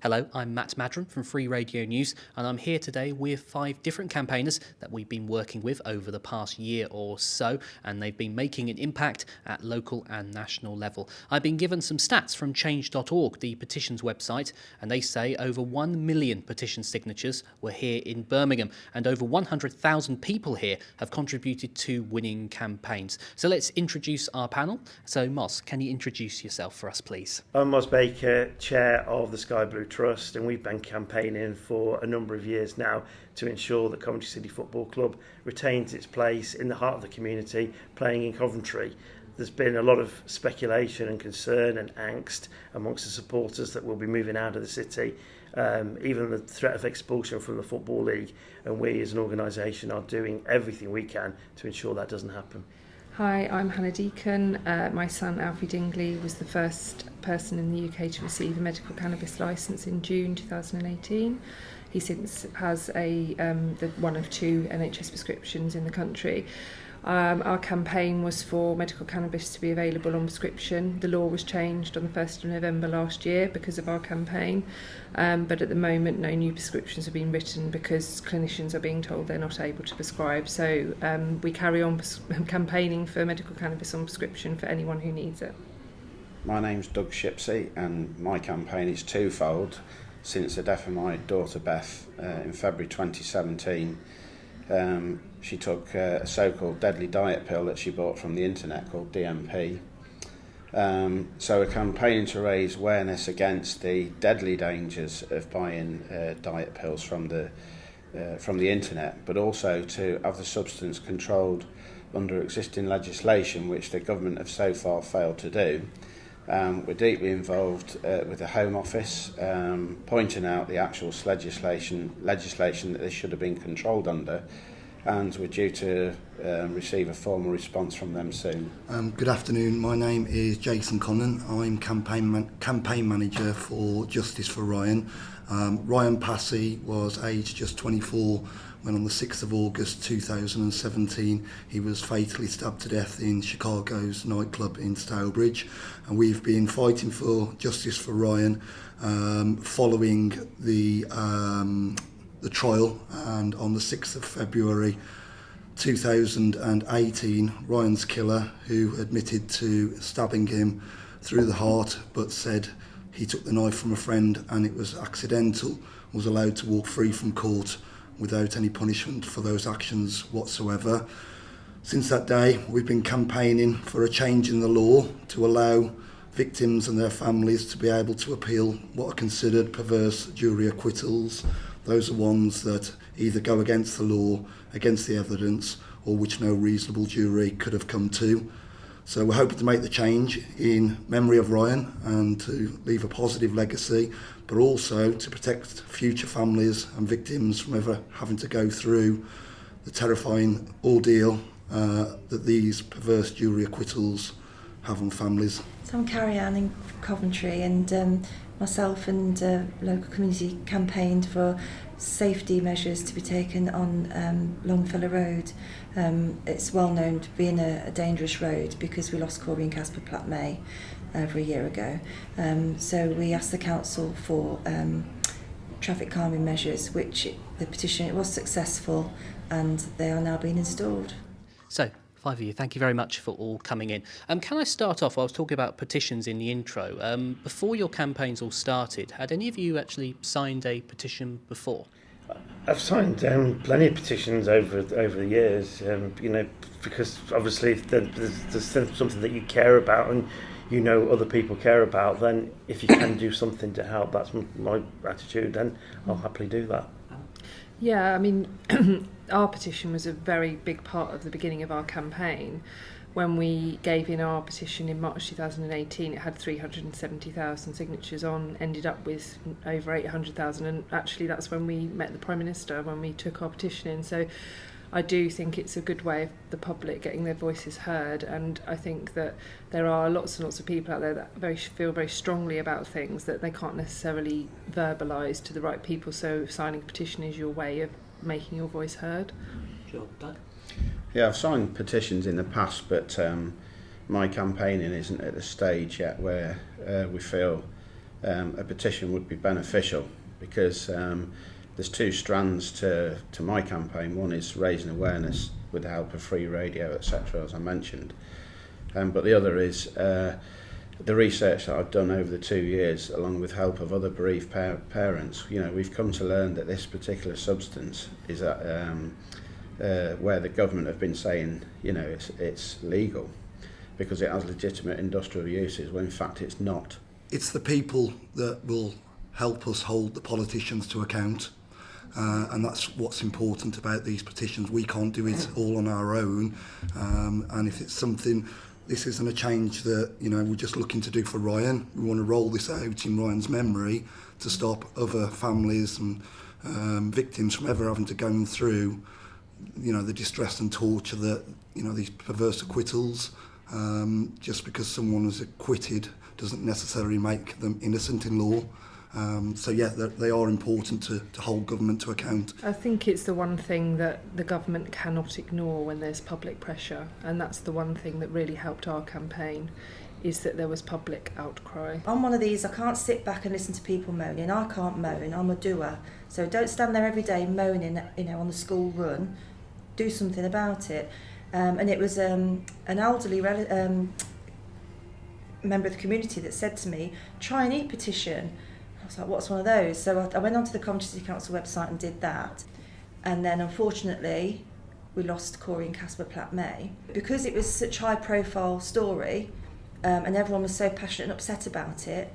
Hello, I'm Matt Madron from Free Radio News, and I'm here today with 5 different campaigners that we've been working with over the past year or so, and they've been making an impact at local and national level. I've been given some stats from change.org, the petitions website, and they say over 1 million petition signatures were here in Birmingham, and over 100,000 people here have contributed to winning campaigns. So let's introduce our panel. So Moss, can you introduce yourself for us, please? I'm Moss Baker, Chair of the Sky Blue Trust, and we've been campaigning for a number of years now to ensure that Coventry City Football Club retains its place in the heart of the community, playing in Coventry. There's been a lot of speculation and concern and angst amongst the supporters that we'll be moving out of the city, even the threat of expulsion from the Football League, and we as an organisation are doing everything we can to ensure that doesn't happen. Hi, I'm Hannah Deacon. My son Alfie Dingley was the first person in the UK to receive a medical cannabis licence in June 2018. He since has one of 2 NHS prescriptions in the country. Our campaign was for medical cannabis to be available on prescription. The law was changed on the 1st of November last year because of our campaign, but at the moment no new prescriptions have been written because clinicians are being told they're not able to prescribe. So we carry on campaigning for medical cannabis on prescription for anyone who needs it. My name's Doug Shipsey, and my campaign is twofold. Since the death of my daughter Beth in February 2017, she took a so-called deadly diet pill that she bought from the internet called DMP. So we're campaigning to raise awareness against the deadly dangers of buying diet pills from the internet, but also to have the substance controlled under existing legislation, which the government have so far failed to do. We're deeply involved with the Home Office, pointing out the actual legislation that this should have been controlled under, and we're due to receive a formal response from them soon. Good afternoon, my name is Jason Connon. I'm campaign manager for Justice for Ryan. Ryan Passy was aged just 24 when on the 6th of August 2017 he was fatally stabbed to death in Chicago's nightclub in Stourbridge, and we've been fighting for Justice for Ryan following the trial, and on the 6th of February 2018, Ryan's killer, who admitted to stabbing him through the heart but said he took the knife from a friend and it was accidental, was allowed to walk free from court without any punishment for those actions whatsoever. Since that day, we've been campaigning for a change in the law to allow victims and their families to be able to appeal what are considered perverse jury acquittals. Those are ones that either go against the law, against the evidence, or which no reasonable jury could have come to. So we're hoping to make the change in memory of Ryan and to leave a positive legacy, but also to protect future families and victims from ever having to go through the terrifying ordeal that these perverse jury acquittals have on families. So I'm Carrie Ann in Coventry, and myself and local community campaigned for safety measures to be taken on Longfellow Road. It's well known to being a dangerous road because we lost Corby and Casper Platt May over a year ago. So we asked the council for traffic calming measures, which the petition, it was successful, and they are now being installed. So, 5 of you, thank you very much for all coming in. Can I start off? I was talking about petitions in the intro. Before your campaigns all started, had any of you actually signed a petition before? I've signed plenty of petitions over the years, because obviously if there's something that you care about and you know other people care about, then if you can do something to help, that's my attitude, then I'll happily do that. Yeah, I mean, our petition was a very big part of the beginning of our campaign. When we gave in our petition in March 2018, it had 370,000 signatures on, ended up with over 800,000, and actually that's when we met the Prime Minister, when we took our petition in. So I do think it's a good way of the public getting their voices heard, and I think that there are lots and lots of people out there that feel very strongly about things that they can't necessarily verbalise to the right people, so signing a petition is your way of making your voice heard. Sure. Doug? Yeah, I've signed petitions in the past, but my campaigning isn't at the stage yet where we feel a petition would be beneficial, because there's two strands to my campaign. One is raising awareness with the help of free radio, etc., as I mentioned, but the other is the research that I've done over the 2 years, along with help of other bereaved parents. We've come to learn that this particular substance is where the government have been saying, it's legal because it has legitimate industrial uses, when in fact it's not. It's the people that will help us hold the politicians to account. And that's what's important about these petitions. We can't do it all on our own. And if it's something, this isn't a change that, we're just looking to do for Ryan. We want to roll this out in Ryan's memory to stop other families and victims from ever having to go through, the distress and torture that, these perverse acquittals. Just because someone was acquitted doesn't necessarily make them innocent in law. They are important to hold government to account. I think it's the one thing that the government cannot ignore when there's public pressure, and that's the one thing that really helped our campaign, is that there was public outcry. I'm one of these, I can't sit back and listen to people moaning. I can't moan, I'm a doer. So don't stand there every day moaning, on the school run. Do something about it. And it was an elderly member of the community that said to me, try an e-petition. I was like, what's one of those? So I went onto the Coventry City Council website and did that. And then unfortunately, we lost Corey and Casper Platt-May. Because it was such a high-profile story, and everyone was so passionate and upset about it,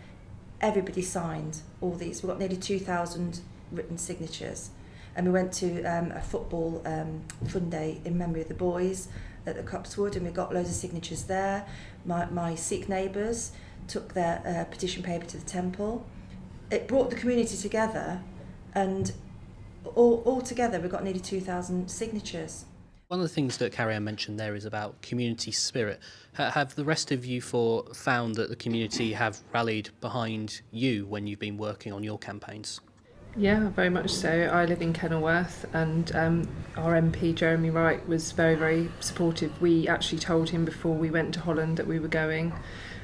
everybody signed all these. We got nearly 2,000 written signatures. And we went to a football fun day in memory of the boys at the Copsewood, and we got loads of signatures there. My Sikh neighbours took their petition paper to the temple. It brought the community together, and all together we got nearly 2,000 signatures. One of the things that Carrie-Anne mentioned there is about community spirit. Have the rest of you found that the community have rallied behind you when you've been working on your campaigns? Yeah, very much so. I live in Kenilworth, and our MP Jeremy Wright was very, very supportive. We actually told him before we went to Holland that we were going,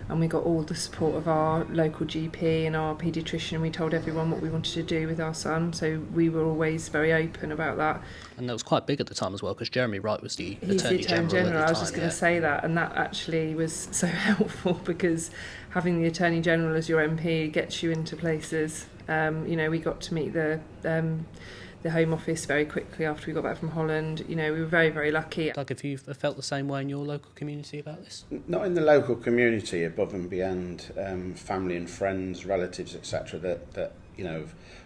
and we got all the support of our local GP and our paediatrician. We told everyone what we wanted to do with our son, so we were always very open about that. And that was quite big at the time as well, because Jeremy Wright was the He's Attorney General at the time. I was just going to say that, and that actually was so helpful, because having the Attorney General as your MP gets you into places. We got to meet the Home Office very quickly after we got back from Holland. We were very, very lucky. Doug, have you felt the same way in your local community about this? Not in the local community, above and beyond family and friends, relatives, etc. That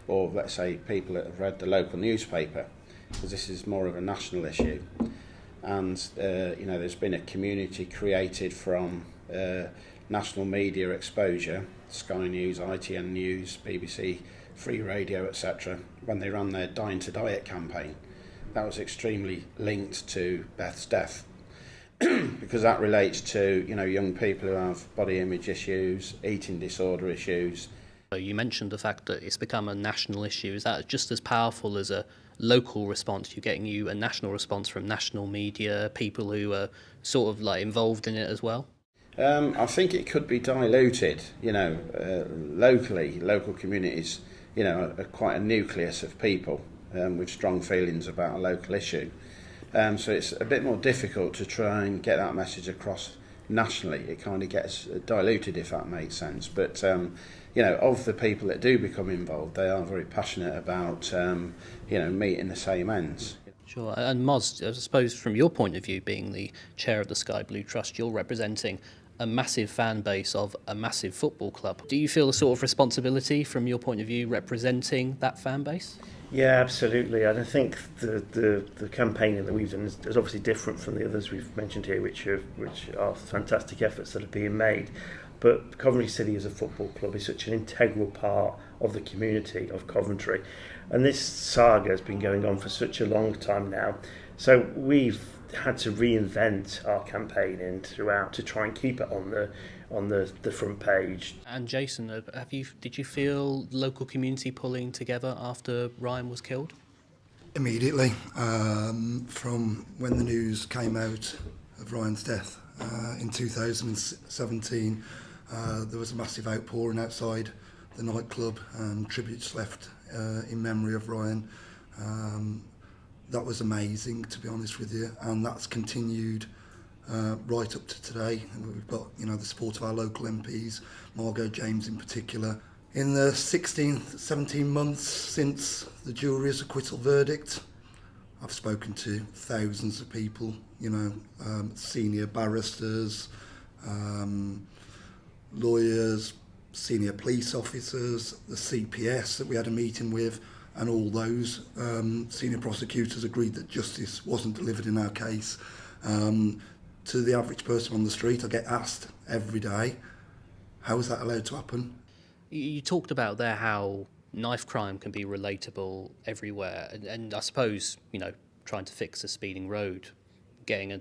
or let's say people that have read the local newspaper, because this is more of a national issue. And there's been a community created from national media exposure, Sky News, ITN News, BBC, Free Radio, etc., when they ran their Dying to Diet campaign. That was extremely linked to Beth's death, because that relates to young people who have body image issues, eating disorder issues. So you mentioned the fact that it's become a national issue. Is that just as powerful as a local response? You're getting a national response from national media, people who are sort of like involved in it as well? I think it could be diluted. Locally, local communities, are quite a nucleus of people with strong feelings about a local issue. So it's a bit more difficult to try and get that message across nationally. It kind of gets diluted, if that makes sense. But of the people that do become involved, they are very passionate about meeting the same ends. Sure. And Moz, I suppose from your point of view, being the chair of the Sky Blue Trust, you're representing a massive fan base of a massive football club. Do you feel a sort of responsibility from your point of view representing that fan base? Yeah, absolutely. And I think the campaigning that we've done is obviously different from the others we've mentioned here, which are fantastic efforts that are being made. But Coventry City as a football club is such an integral part of the community of Coventry. And this saga has been going on for such a long time now. So we've had to reinvent our campaigning throughout to try and keep it on the front page. And Jason, did you feel the local community pulling together after Ryan was killed? Immediately, from when the news came out of Ryan's death in 2017, there was a massive outpouring outside the nightclub, tributes left in memory of Ryan. That was amazing, to be honest with you, and that's continued right up to today. And we've got, the support of our local MPs, Margot James in particular. In the 17 months since the jury's acquittal verdict, I've spoken to thousands of people, senior barristers, lawyers, senior police officers, the CPS that we had a meeting with, and all those senior prosecutors agreed that justice wasn't delivered in our case. To the average person on the street, I get asked every day, how is that allowed to happen? You talked about there how knife crime can be relatable everywhere, and I suppose, trying to fix a speeding road, getting a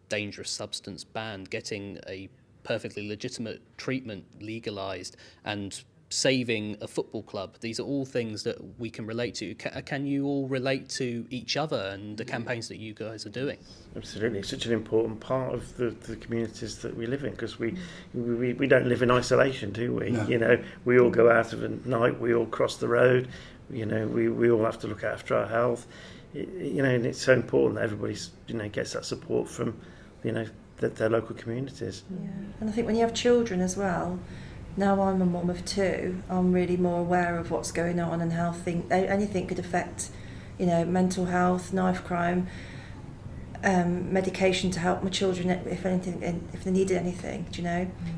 dangerous substance banned, getting a perfectly legitimate treatment legalised, and saving a football club. These are all things that we can relate to. Can you all relate to each other and the campaigns that you guys are doing? Absolutely. It's such an important part of the communities that we live in, because we don't live in isolation, do we? No. We all go out of a night, we all cross the road, we all have to look after our health. And it's so important that everybody's, gets that support from, their local communities. Yeah. And I think when you have children as well, now I'm a mum of two, I'm really more aware of what's going on and how anything could affect, mental health, knife crime, medication to help my children if they needed anything,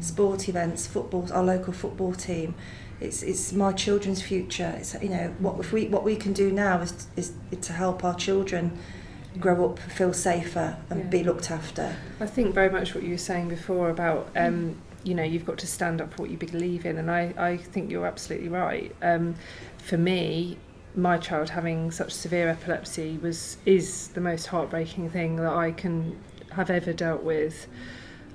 sport events, football, our local football team. It's my children's future. It's what we can do now is to help our children grow up, feel safer, and be looked after. I think very much what you were saying before about you've got to stand up for what you believe in, and I think you're absolutely right. For me, my child having such severe epilepsy is the most heartbreaking thing that I can have ever dealt with.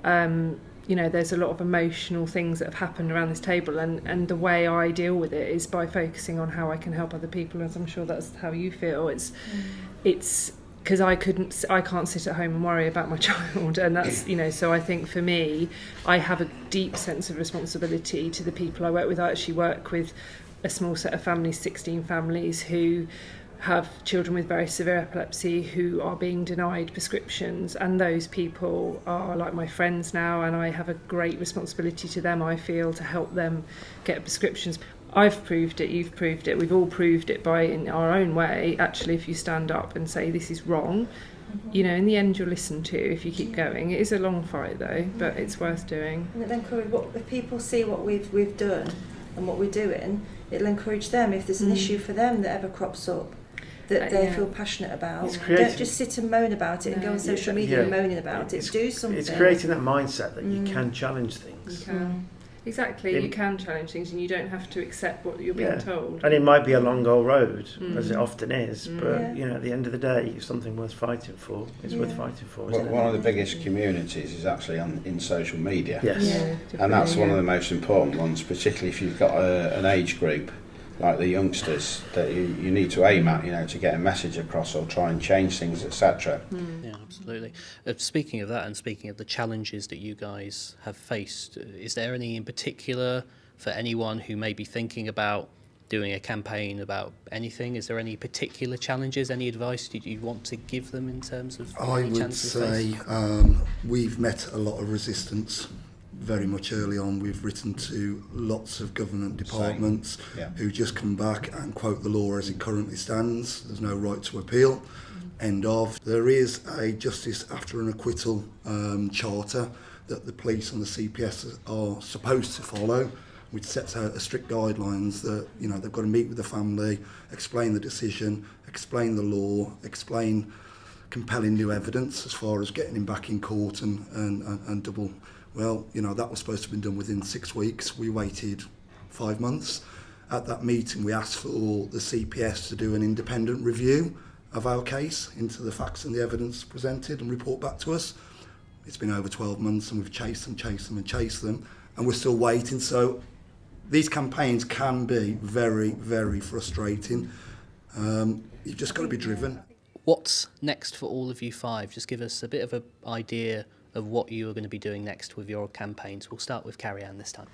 There's a lot of emotional things that have happened around this table, and the way I deal with it is by focusing on how I can help other people, as I'm sure that's how you feel. It's because I can't sit at home and worry about my child, and that's so I think for me, I have a deep sense of responsibility to the people I work with. I actually work with a small set of families, 16 families, who have children with very severe epilepsy who are being denied prescriptions, and those people are like my friends now, and I have a great responsibility to them, I feel, to help them get prescriptions. I've proved it, you've proved it, we've all proved it in our own way. Actually, if you stand up and say this is wrong, in the end you'll listen to if you keep going. It is a long fight though, but it's worth doing. And it'll encourage, if people see what we've done and what we're doing, it'll encourage them if there's an issue for them that ever crops up that they feel passionate about. Don't just sit and moan about it and go on social media moaning about it. Do something. It's creating that mindset that you can challenge things. You can. Exactly, you can challenge things and you don't have to accept what you're being told. And it might be a long old road, as it often is, but at the end of the day, it's something worth fighting for. It's worth fighting for. One of the biggest communities is actually in social media. Yes. And that's one of the most important ones, particularly if you've got an age group like the youngsters that you need to aim at, to get a message across or try and change things, etc. Yeah, absolutely. Speaking of that, and speaking of the challenges that you guys have faced, is there any in particular for anyone who may be thinking about doing a campaign about anything? Is there any particular challenges, any advice that you want to give them in terms of I any would challenges say faced? We've met a lot of resistance very much early on. We've written to lots of government departments who just come back and quote the law as it currently stands. There's no right to appeal. End of. There is a justice after an acquittal charter that the police and the CPS are supposed to follow, which sets out a strict guidelines that they've got to meet with the family, explain the decision, explain the law, explain compelling new evidence as far as getting him back in court and double. Well, that was supposed to have been done within 6 weeks. We waited 5 months. At that meeting, we asked for the CPS to do an independent review of our case into the facts and the evidence presented and report back to us. It's been over 12 months and we've chased them, and we're still waiting. So these campaigns can be very, very frustrating. You've just got to be driven. What's next for all of you five? Just give us a bit of an idea of what you are going to be doing next with your campaigns. We'll start with Carrie Ann this time.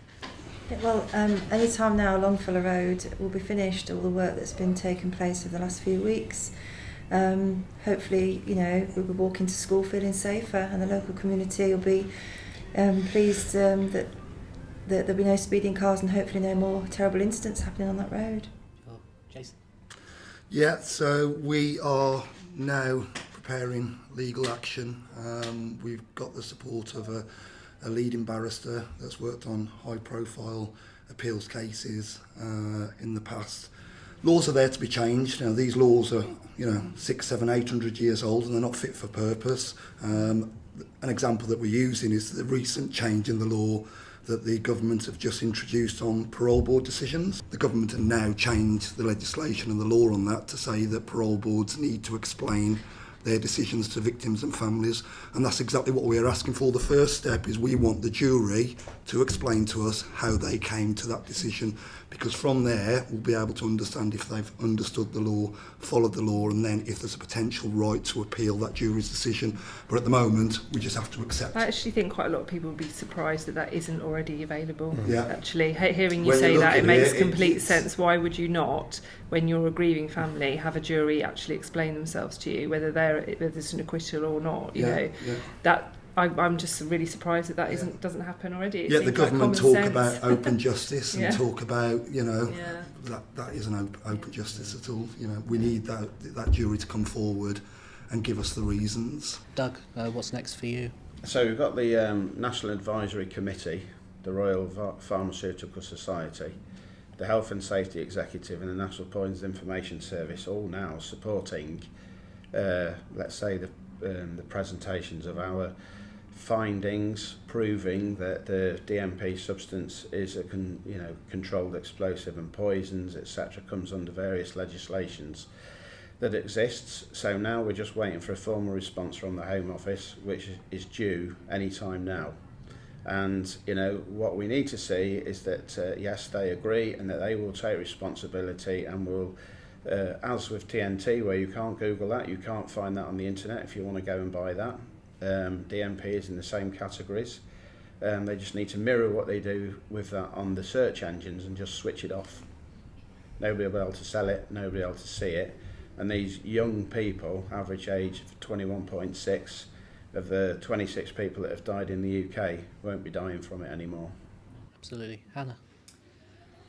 Yeah, well, any time now Longfellow Road will be finished, all the work that's been taking place over the last few weeks. Hopefully, we'll be walking to school feeling safer, and the local community will be pleased that there'll be no speeding cars and hopefully no more terrible incidents happening on that road. Oh, Jason? Yeah, so we are now preparing legal action. We've got the support of a leading barrister that's worked on high-profile appeals cases in the past. Laws are there to be changed. Now, these laws are, 600, 700, 800 years old, and they're not fit for purpose. An example that we're using is the recent change in the law that the government have just introduced on parole board decisions. The government have now changed the legislation and the law on that to say that parole boards need to explain their decisions to victims and families, and that's exactly what we're asking for. The first step is we want the jury to explain to us how they came to that decision, because from there we'll be able to understand if they've understood the law, followed the law, and then if there's a potential right to appeal that jury's decision. But at the moment we just have to accept. I actually think quite a lot of people would be surprised that isn't already available. Yeah. Actually, hearing you When say you that, look it at makes it, complete it's- sense. Why would you not, when you're a grieving family, have a jury actually explain themselves to you, whether there's an acquittal or not? You know, that I'm just really surprised that doesn't happen already. It Yeah, the seems like government common talk sense. about open justice and Yeah. talk about, Yeah. that isn't open justice at all. We need that jury to come forward and give us the reasons. Doug, what's next for you? So we've got the National Advisory Committee, the Royal Pharmaceutical Society, the Health and Safety Executive and the National Poisons Information Service all now supporting, let's say, the presentations of our findings proving that the DMP substance is a controlled explosive and poisons, etc., comes under various legislations that exists. So now we're just waiting for a formal response from the Home Office, which is due any time now. And what we need to see is that yes, they agree and that they will take responsibility and will, as with TNT, where you can't Google that, you can't find that on the internet if you want to go and buy that. DMP is in the same categories. They just need to mirror what they do with that on the search engines and just switch it off. Nobody will be able to sell it, nobody will be able to see it. And these young people, average age of 21.6, of the 26 people that have died in the UK, won't be dying from it anymore. Absolutely. Hannah?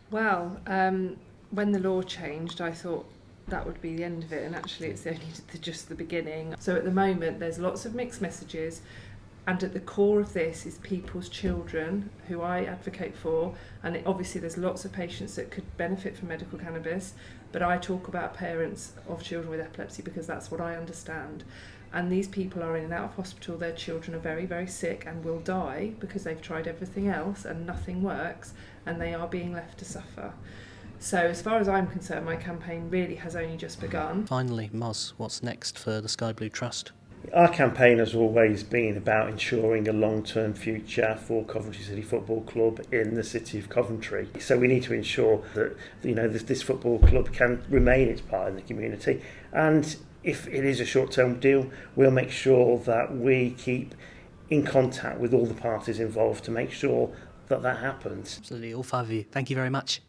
Well, when the law changed, I thought that would be the end of it, and actually it's only just the beginning. So at the moment there's lots of mixed messages, and at the core of this is people's children, who I advocate for, and obviously there's lots of patients that could benefit from medical cannabis, but I talk about parents of children with epilepsy because that's what I understand. And these people are in and out of hospital, their children are very, very sick and will die because they've tried everything else and nothing works, and they are being left to suffer. So as far as I'm concerned, my campaign really has only just begun. Finally, Moz, what's next for the Sky Blue Trust? Our campaign has always been about ensuring a long-term future for Coventry City Football Club in the city of Coventry. So we need to ensure that this football club can remain its part in the community, and if it is a short-term deal, we'll make sure that we keep in contact with all the parties involved to make sure that happens. Absolutely, all five of you. Thank you very much.